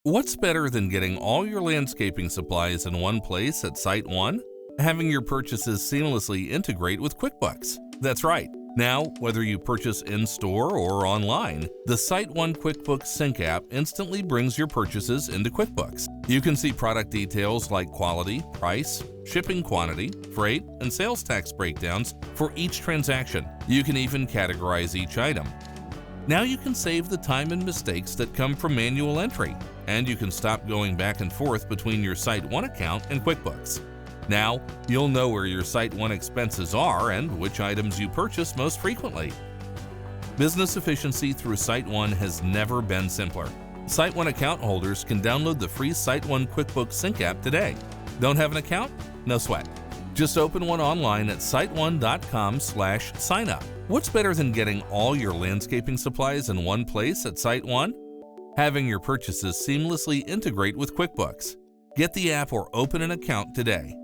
What's better than getting all your landscaping supplies in one place at SiteOne? Having your purchases seamlessly integrate with QuickBooks. That's right. Now, whether you purchase in-store or online, the SiteOne QuickBooks Sync app instantly brings your purchases into QuickBooks. You can see product details like quality, price, shipping quantity, freight, and sales tax breakdowns for each transaction. You can even categorize each item. Now you can save the time and mistakes that come from manual entry, and you can stop going back and forth between your SiteOne account and QuickBooks. Now, you'll know where your SiteOne expenses are and which items you purchase most frequently. Business efficiency through SiteOne has never been simpler. SiteOne account holders can download the free SiteOne QuickBooks Sync app today. Don't have an account? No sweat. Just open one online at siteone.com/signup. What's better than getting all your landscaping supplies in one place at SiteOne? Having your purchases seamlessly integrate with QuickBooks. Get the app or open an account today.